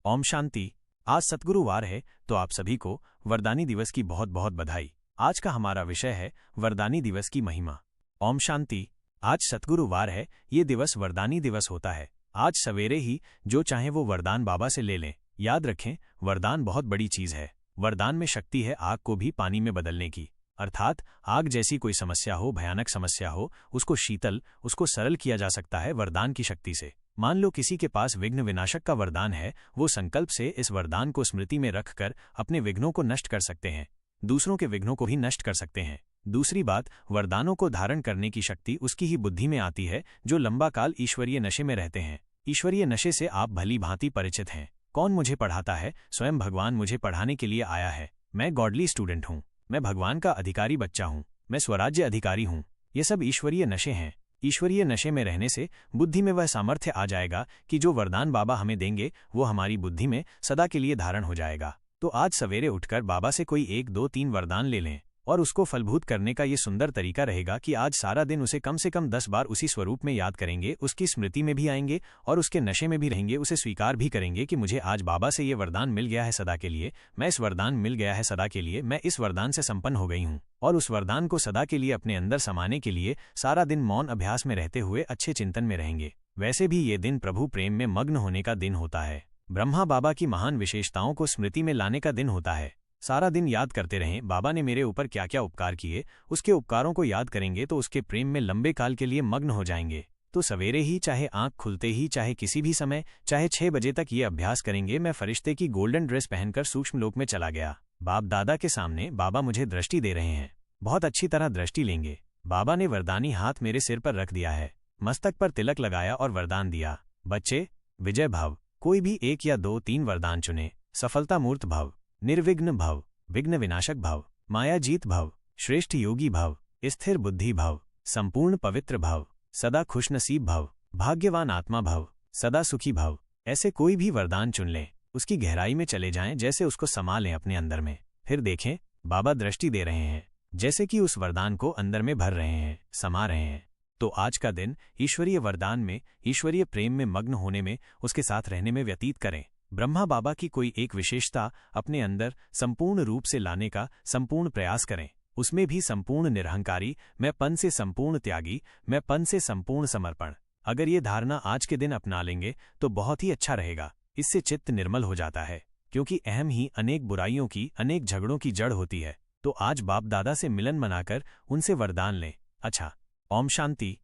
ओम शांति। आज सतगुरुवार है तो आप सभी को वरदानी दिवस की बहुत बहुत बधाई। आज का हमारा विषय है वरदानी दिवस की महिमा। ओम शांति। आज सतगुरुवार है, ये दिवस वरदानी दिवस होता है। आज सवेरे ही जो चाहे वो वरदान बाबा से ले लें। याद रखें, वरदान बहुत बड़ी चीज है। वरदान में शक्ति है आग को भी पानी में बदलने की। अर्थात आग जैसी कोई समस्या हो, भयानक समस्या हो, उसको शीतल, उसको सरल किया जा सकता है वरदान की शक्ति से। मान लो किसी के पास विघ्न विनाशक का वरदान है, वो संकल्प से इस वरदान को स्मृति में रखकर अपने विघ्नों को नष्ट कर सकते हैं, दूसरों के विघ्नों को भी नष्ट कर सकते हैं। दूसरी बात, वरदानों को धारण करने की शक्ति उसकी ही बुद्धि में आती है जो लंबा काल ईश्वरीय नशे में रहते हैं। ईश्वरीय नशे से आप भली भांति परिचित हैं। कौन मुझे पढ़ाता है? स्वयं भगवान मुझे पढ़ाने के लिए आया है। मैं गॉडली स्टूडेंट हूँ, मैं भगवान का अधिकारी बच्चा हूँ, मैं स्वराज्य अधिकारी हूँ। ये सब ईश्वरीय नशे हैं। ईश्वरीय नशे में रहने से बुद्धि में वह सामर्थ्य आ जाएगा कि जो वरदान बाबा हमें देंगे वो हमारी बुद्धि में सदा के लिए धारण हो जाएगा। तो आज सवेरे उठकर बाबा से कोई 1 2 3 वरदान ले लें और उसको फलभूत करने का ये सुंदर तरीका रहेगा कि आज सारा दिन उसे कम से कम 10 बार उसी स्वरूप में याद करेंगे, उसकी स्मृति में भी आएंगे और उसके नशे में भी रहेंगे। उसे स्वीकार भी करेंगे कि मुझे आज बाबा से ये वरदान मिल गया है सदा के लिए, मैं इस वरदान मिल गया है सदा के लिए, मैं इस वरदान से संपन्न हो गई हूँ। और उस वरदान को सदा के लिए अपने अंदर समाने के लिए सारा दिन मौन अभ्यास में रहते हुए अच्छे चिंतन में रहेंगे। वैसे भी ये दिन प्रभु प्रेम में मग्न होने का दिन होता है। ब्रह्मा बाबा की महान विशेषताओं को स्मृति में लाने का दिन होता है। सारा दिन याद करते रहें बाबा ने मेरे ऊपर क्या क्या उपकार किए, उसके उपकारों को याद करेंगे तो उसके प्रेम में लंबे काल के लिए मग्न हो जाएंगे। तो सवेरे ही, चाहे आंख खुलते ही, चाहे किसी भी समय, चाहे 6 बजे तक ये अभ्यास करेंगे। मैं फरिश्ते की गोल्डन ड्रेस पहनकर सूक्ष्म लोक में चला गया। बाप दादा के सामने बाबा मुझे दृष्टि दे रहे हैं। बहुत अच्छी तरह दृष्टि लेंगे। बाबा ने वरदानी हाथ मेरे सिर पर रख दिया है, मस्तक पर तिलक लगाया और वरदान दिया, बच्चे विजय भव। कोई भी 1 या 2 3 वरदान चुने। सफलता मूर्त भव, निर्विघ्न भव, विघ्न विनाशक भव, माया जीत भव, श्रेष्ठ योगी भव, स्थिर बुद्धि भव, संपूर्ण पवित्र भव, सदा खुशनसीब भव, भाग्यवान आत्मा भव, सदा सुखी भव। ऐसे कोई भी वरदान चुन लें, उसकी गहराई में चले जाएं, जैसे उसको समा लें अपने अंदर में। फिर देखें बाबा दृष्टि दे रहे हैं, जैसे कि उस वरदान को अंदर में भर रहे हैं, समा रहे हैं। तो आज का दिन ईश्वरीय वरदान में, ईश्वरीय प्रेम में मग्न होने में, उसके साथ रहने में व्यतीत करें। ब्रह्मा बाबा की कोई एक विशेषता अपने अंदर संपूर्ण रूप से लाने का संपूर्ण प्रयास करें। उसमें भी संपूर्ण निरहंकारी, मैं पन से संपूर्ण त्यागी, मैं पन से संपूर्ण समर्पण। अगर ये धारणा आज के दिन अपना लेंगे तो बहुत ही अच्छा रहेगा। इससे चित्त निर्मल हो जाता है, क्योंकि अहम ही अनेक बुराइयों की, अनेक झगड़ों की जड़ होती है। तो आज बाप दादा से मिलन मनाकर उनसे वरदान लें। अच्छा, ओम शांति।